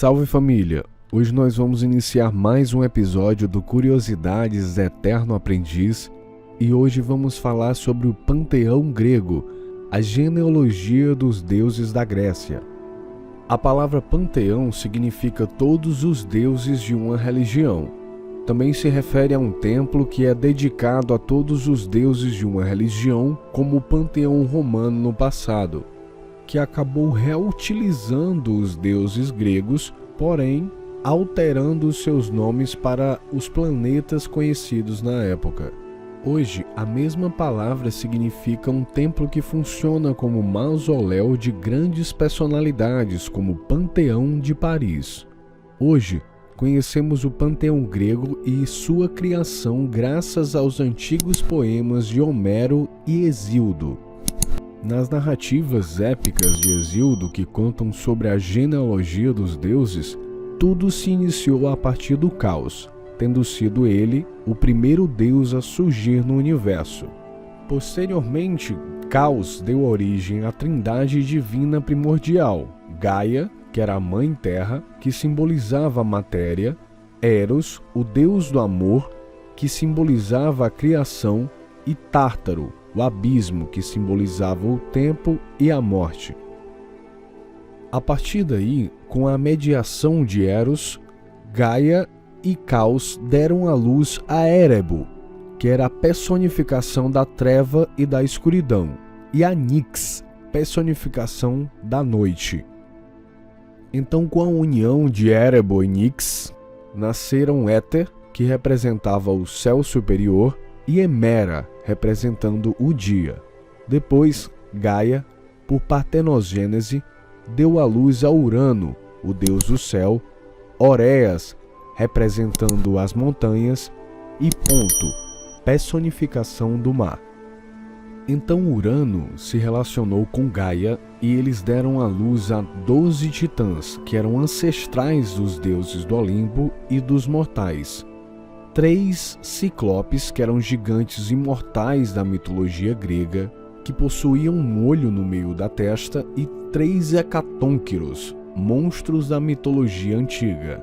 Salve família! Hoje nós vamos iniciar mais um episódio do Curiosidades Eterno Aprendiz e hoje vamos falar sobre o panteão grego, a genealogia dos deuses da Grécia. A palavra panteão significa todos os deuses de uma religião. Também se refere a um templo que é dedicado a todos os deuses de uma religião, como o panteão romano no passado, que acabou reutilizando os deuses gregos, porém alterando seus nomes para os planetas conhecidos na época. Hoje, a mesma palavra significa um templo que funciona como mausoléu de grandes personalidades, como o Panteão de Paris. Hoje, conhecemos o panteão grego e sua criação graças aos antigos poemas de Homero e Hesíodo. Nas narrativas épicas de Hesíodo, que contam sobre a genealogia dos deuses, tudo se iniciou a partir do caos, tendo sido ele o primeiro deus a surgir no universo. Posteriormente, Caos deu origem à trindade divina primordial, Gaia, que era a Mãe Terra, que simbolizava a matéria, Eros, o deus do amor, que simbolizava a criação, e Tártaro, o abismo, que simbolizava o tempo e a morte. A partir daí, com a mediação de Eros, Gaia e Caos deram à luz a Érebo, que era a personificação da treva e da escuridão, e a Nix, personificação da noite. Então, com a união de Érebo e Nix, nasceram Éter, que representava o céu superior, e Hemera, representando o dia. Depois, Gaia, por partenogênese, deu à luz a Urano, o deus do céu, Oréas, representando as montanhas, e Ponto, personificação do mar. Então Urano se relacionou com Gaia e eles deram à luz a 12 titãs, que eram ancestrais dos deuses do Olimpo e dos mortais. 3 ciclopes, que eram gigantes imortais da mitologia grega, que possuíam um olho no meio da testa, e 3 hecatônquiros, monstros da mitologia antiga.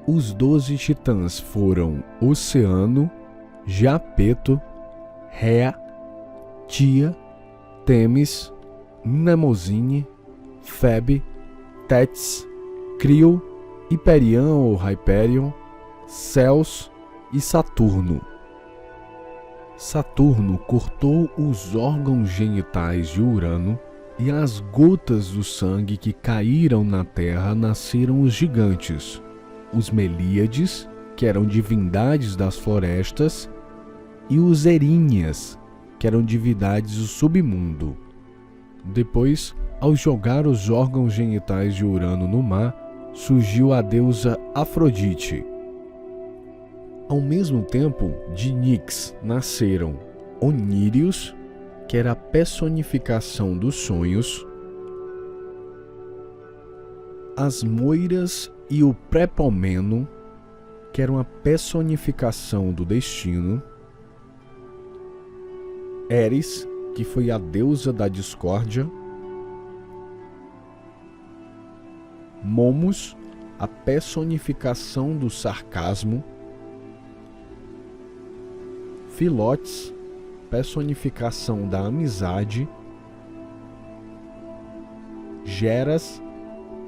Os 12 titãs foram Oceano, Japeto, Réa, Tia, Temis, Mnemosine, Febe, Tétis, Crio, Hiperion ou Hyperion, Ceus e Saturno. Saturno cortou os órgãos genitais de Urano e as gotas do sangue que caíram na terra nasceram os gigantes, os Melíades, que eram divindades das florestas, e os Erinhas, que eram divindades do submundo. Depois, ao jogar os órgãos genitais de Urano no mar, surgiu a deusa Afrodite. Ao mesmo tempo, de Nix nasceram Onírios, que era a personificação dos sonhos, as Moiras e o Prepomeno, que era uma personificação do destino, Eris, que foi a deusa da discórdia, Momus, a personificação do sarcasmo, Filotes, personificação da amizade, Geras,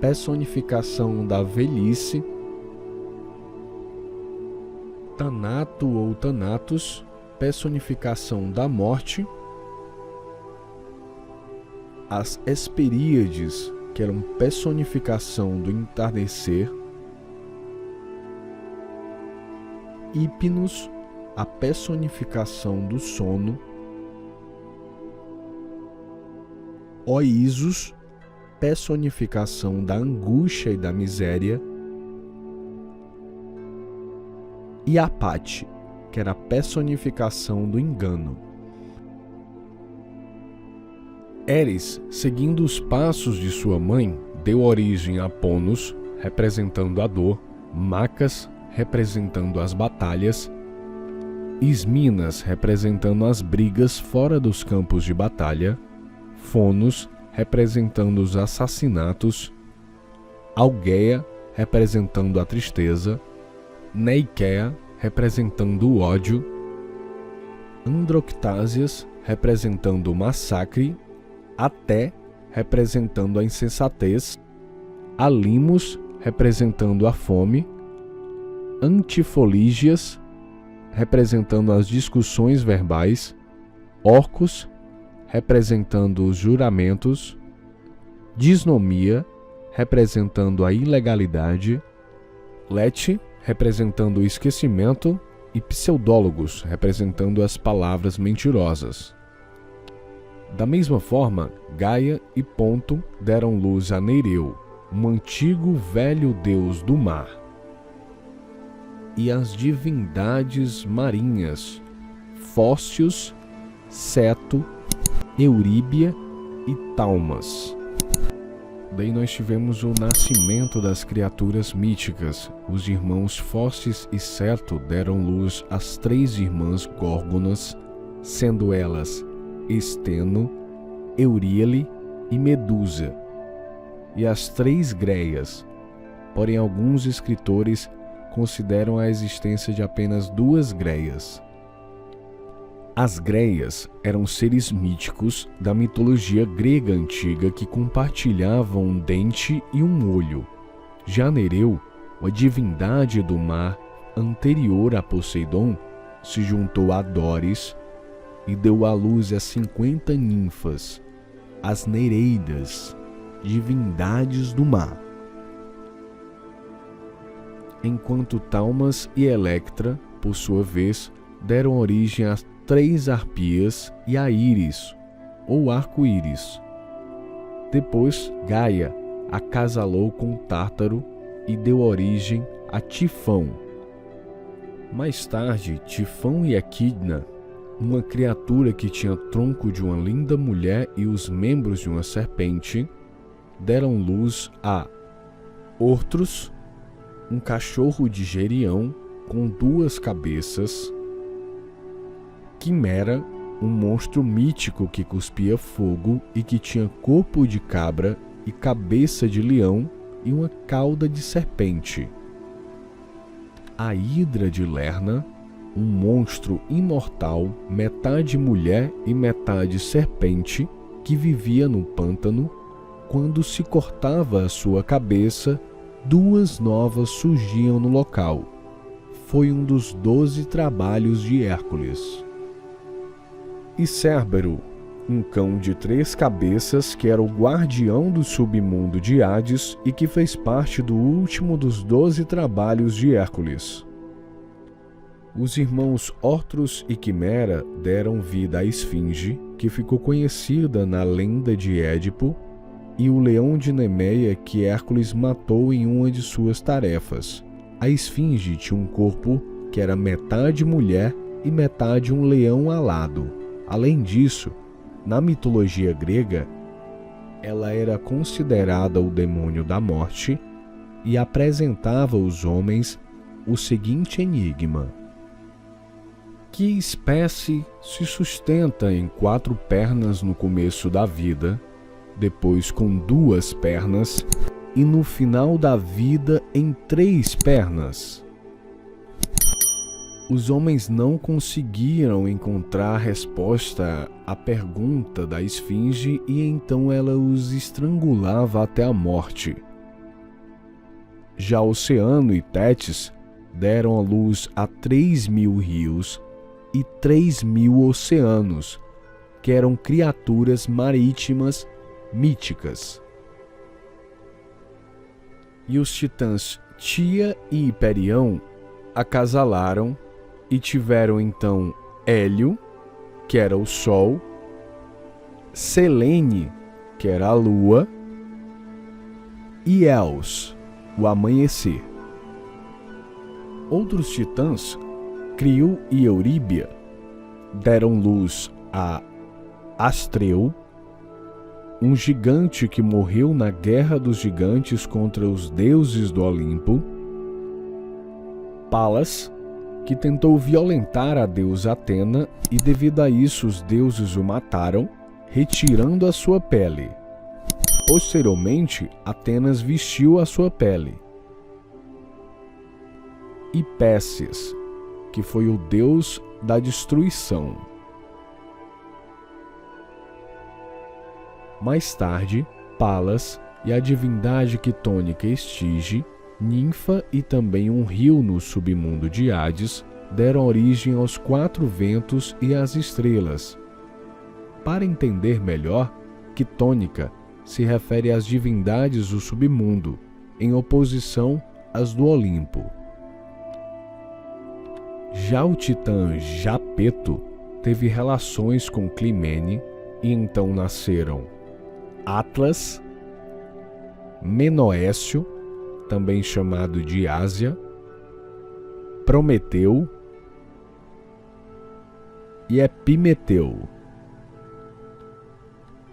personificação da velhice, Tanato ou Thanatos, personificação da morte, as Hesperíades, que eram personificação do entardecer, Hipnos, a personificação do sono, Oísos, personificação da angústia e da miséria, e Apate, que era a personificação do engano. Eris, seguindo os passos de sua mãe, deu origem a Ponos, representando a dor, Macas, representando as batalhas, Isminas, representando as brigas fora dos campos de batalha, Fonos, representando os assassinatos, Algeia, representando a tristeza, Neikeia, representando o ódio, Androctásias, representando o massacre, Até, representando a insensatez, Alimos, representando a fome, Antifolígias, representando as discussões verbais, Orcus, representando os juramentos, Disnomia, representando a ilegalidade, Lete, representando o esquecimento, e Pseudólogos, representando as palavras mentirosas. Da mesma forma, Gaia e Ponto deram luz a Neireu, um antigo velho deus do mar, e as divindades marinhas, Fósseos, Ceto, Euríbia e Talmas. Daí nós tivemos o nascimento das criaturas míticas. Os irmãos Fósseos e Ceto deram luz às 3 irmãs Górgonas, sendo elas Esteno, Euríale e Medusa, e as 3 Greias. Porém, alguns escritores consideram a existência de apenas 2 Greias. As Greias eram seres míticos da mitologia grega antiga que compartilhavam um dente e um olho. Já Nereu, uma divindade do mar anterior a Poseidon, se juntou a Dóris e deu à luz a 50 ninfas, as Nereidas, divindades do mar. Enquanto Talmas e Electra, por sua vez, deram origem a 3 Harpias e a Íris, ou Arco-Íris. Depois, Gaia acasalou com Tártaro e deu origem a Tifão. Mais tarde, Tifão e Equidna, uma criatura que tinha tronco de uma linda mulher e os membros de uma serpente, deram luz a Ortrus, um cachorro de Gerião com 2 cabeças, Quimera, um monstro mítico que cuspia fogo e que tinha corpo de cabra e cabeça de leão e uma cauda de serpente, a Hidra de Lerna, um monstro imortal, metade mulher e metade serpente, que vivia no pântano. Quando se cortava a sua cabeça, 2 novas surgiam no local. Foi um dos 12 trabalhos de Hércules. E Cérbero, um cão de 3 cabeças que era o guardião do submundo de Hades e que fez parte do último dos 12 trabalhos de Hércules. Os irmãos Ortrus e Quimera deram vida à Esfinge, que ficou conhecida na lenda de Édipo, e o leão de Nemeia que Hércules matou em uma de suas tarefas. A Esfinge tinha um corpo que era metade mulher e metade um leão alado. Além disso, na mitologia grega, ela era considerada o demônio da morte e apresentava aos homens o seguinte enigma: que espécie se sustenta em 4 pernas no começo da vida, depois com 2 pernas e no final da vida em 3 pernas? Os homens não conseguiram encontrar resposta à pergunta da Esfinge e então ela os estrangulava até a morte. Já Oceano e Tétis deram à luz a 3.000 rios e 3.000 oceanos, que eram criaturas marítimas míticas. E os titãs Tia e Hiperião acasalaram e tiveram então Hélio, que era o Sol, Selene, que era a Lua, e Els, o Amanhecer. Outros titãs, Crio e Euríbia, deram luz a Astreu, um gigante que morreu na Guerra dos Gigantes contra os deuses do Olimpo, Palas, que tentou violentar a deusa Atena e devido a isso os deuses o mataram, retirando a sua pele. Posteriormente, Atenas vestiu a sua pele. E Pésias, que foi o deus da destruição. Mais tarde, Palas e a divindade quitônica Estige, ninfa e também um rio no submundo de Hades, deram origem aos 4 ventos e às estrelas. Para entender melhor, quitônica se refere às divindades do submundo, em oposição às do Olimpo. Já o titã Japeto teve relações com Climene e então nasceram Atlas, Menoécio, também chamado de Ásia, Prometeu e Epimeteu.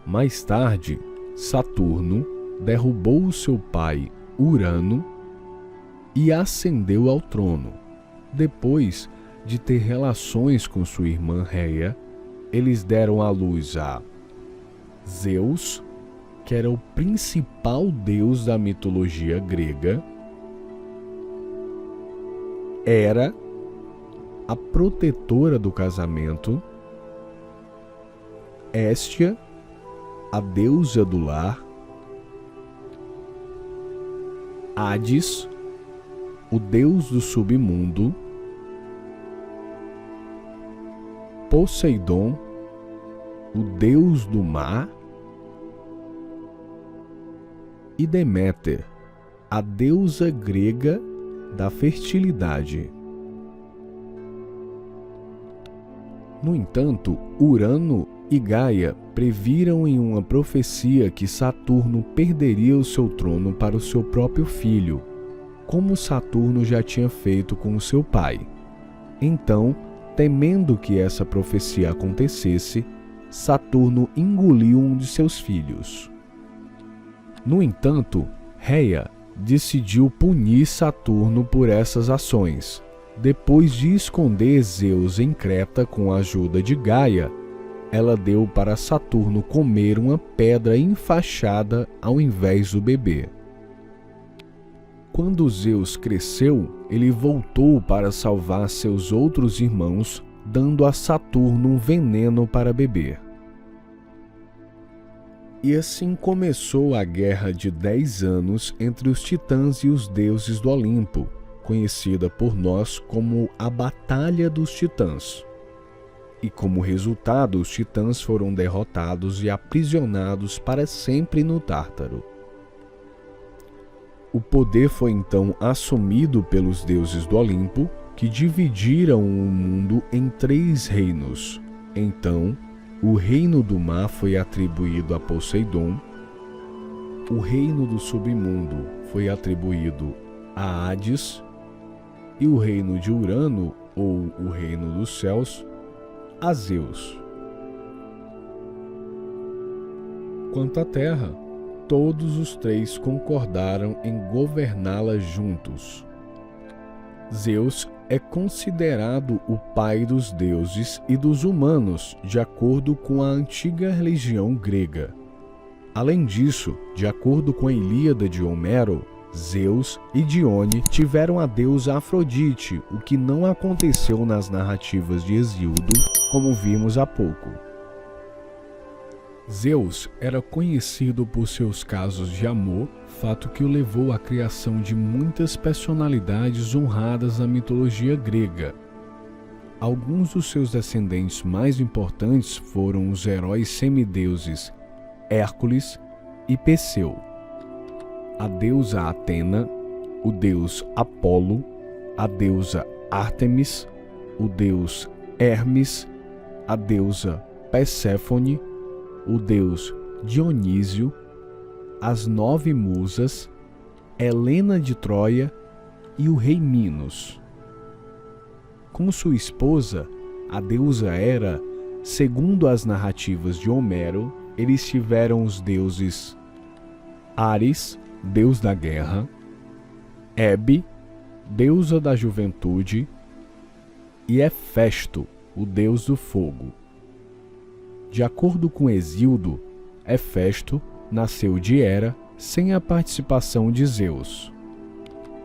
Mais tarde, Saturno derrubou seu pai Urano e ascendeu ao trono. Depois de ter relações com sua irmã Reia, eles deram à luz a Zeus, que era o principal deus da mitologia grega, Hera, a protetora do casamento, Hestia, a deusa do lar, Hades, o deus do submundo, Poseidon, o deus do mar, e Deméter, a deusa grega da fertilidade. No entanto, Urano e Gaia previram em uma profecia que Saturno perderia o seu trono para o seu próprio filho, como Saturno já tinha feito com o seu pai. Então, temendo que essa profecia acontecesse, Saturno engoliu um de seus filhos. No entanto, Reia decidiu punir Saturno por essas ações. Depois de esconder Zeus em Creta com a ajuda de Gaia, ela deu para Saturno comer uma pedra enfaixada ao invés do bebê. Quando Zeus cresceu, ele voltou para salvar seus outros irmãos, dando a Saturno um veneno para beber. E assim começou a Guerra de 10 anos entre os titãs e os deuses do Olimpo, conhecida por nós como a Batalha dos Titãs. E como resultado, os titãs foram derrotados e aprisionados para sempre no Tártaro. O poder foi então assumido pelos deuses do Olimpo, que dividiram o mundo em 3 reinos. Então, o reino do mar foi atribuído a Poseidon, o reino do submundo foi atribuído a Hades e o reino de Urano, ou o reino dos céus, a Zeus. Quanto à terra, todos os 3 concordaram em governá-la juntos. Zeus é considerado o pai dos deuses e dos humanos, de acordo com a antiga religião grega. Além disso, de acordo com a Ilíada de Homero, Zeus e Dione tiveram a deusa Afrodite, o que não aconteceu nas narrativas de Hesíodo, como vimos há pouco. Zeus era conhecido por seus casos de amor, fato que o levou à criação de muitas personalidades honradas na mitologia grega. Alguns dos seus descendentes mais importantes foram os heróis semideuses Hércules e Perseu, a deusa Atena, o deus Apolo, a deusa Ártemis, o deus Hermes, a deusa Perséfone, o deus Dionísio, as 9 musas, Helena de Troia e o rei Minos. Com sua esposa, a deusa Hera, segundo as narrativas de Homero, eles tiveram os deuses Ares, deus da guerra, Hebe, deusa da juventude, e Hefesto, o deus do fogo. De acordo com Hesíodo, Hefesto nasceu de Hera sem a participação de Zeus.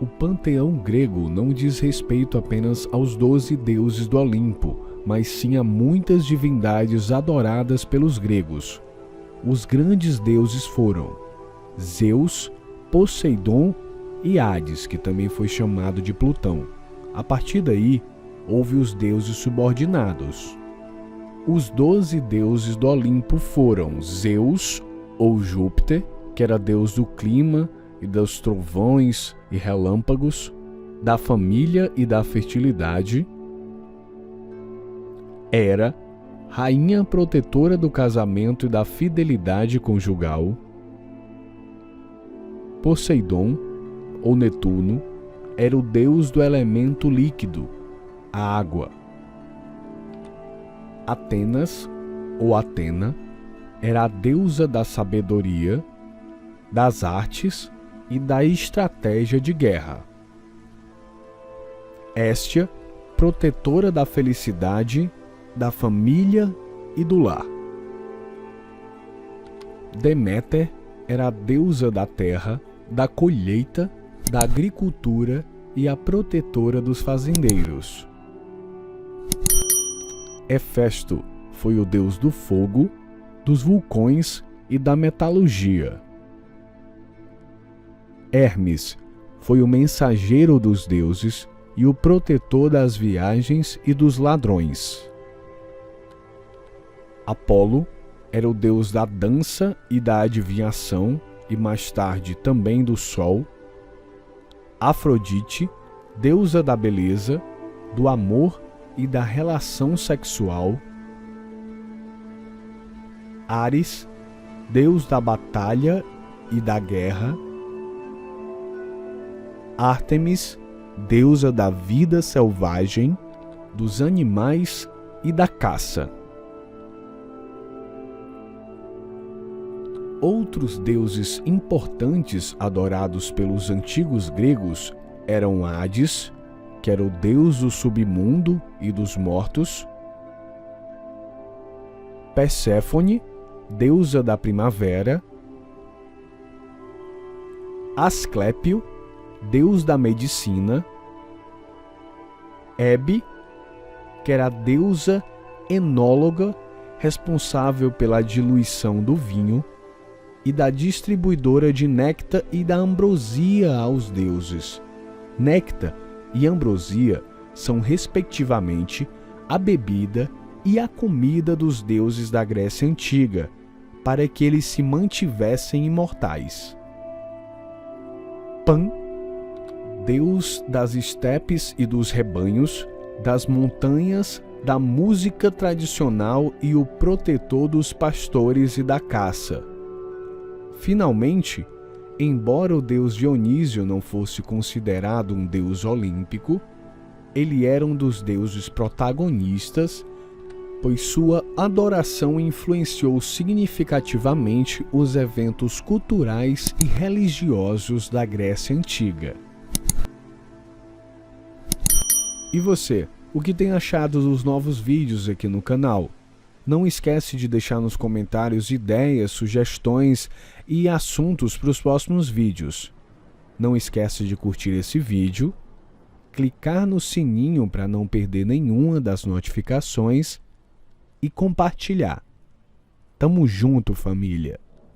O panteão grego não diz respeito apenas aos 12 deuses do Olimpo, mas sim a muitas divindades adoradas pelos gregos. Os grandes deuses foram Zeus, Poseidon e Hades, que também foi chamado de Plutão. A partir daí, houve os deuses subordinados. Os 12 deuses do Olimpo foram Zeus, ou Júpiter, que era deus do clima e dos trovões e relâmpagos, da família e da fertilidade. Hera, rainha protetora do casamento e da fidelidade conjugal. Poseidon, ou Netuno, era o deus do elemento líquido, a água. Atenas, ou Atena, era a deusa da sabedoria, das artes e da estratégia de guerra. Héstia, protetora da felicidade, da família e do lar. Deméter era a deusa da terra, da colheita, da agricultura e a protetora dos fazendeiros. Hefesto foi o deus do fogo, dos vulcões e da metalurgia. Hermes foi o mensageiro dos deuses e o protetor das viagens e dos ladrões. Apolo era o deus da dança e da adivinhação e mais tarde também do sol. Afrodite, deusa da beleza, do amor e da relação sexual. Ares, deus da batalha e da guerra. Ártemis, deusa da vida selvagem, dos animais e da caça. Outros deuses importantes adorados pelos antigos gregos eram Hades, que era o deus do submundo e dos mortos. Perséfone, deusa da primavera. Asclépio, deus da medicina. Hebe, que era a deusa enóloga responsável pela diluição do vinho e da distribuidora de néctar e da ambrosia aos deuses. Néctar e ambrosia são, respectivamente, a bebida e a comida dos deuses da Grécia Antiga, para que eles se mantivessem imortais. Pan, deus das estepes e dos rebanhos, das montanhas, da música tradicional e o protetor dos pastores e da caça. Finalmente, embora o deus Dionísio não fosse considerado um deus olímpico, ele era um dos deuses protagonistas, pois sua adoração influenciou significativamente os eventos culturais e religiosos da Grécia Antiga. E você, o que tem achado dos novos vídeos aqui no canal? Não esquece de deixar nos comentários ideias, sugestões e assuntos para os próximos vídeos. Não esquece de curtir esse vídeo, clicar no sininho para não perder nenhuma das notificações e compartilhar. Tamo junto, família!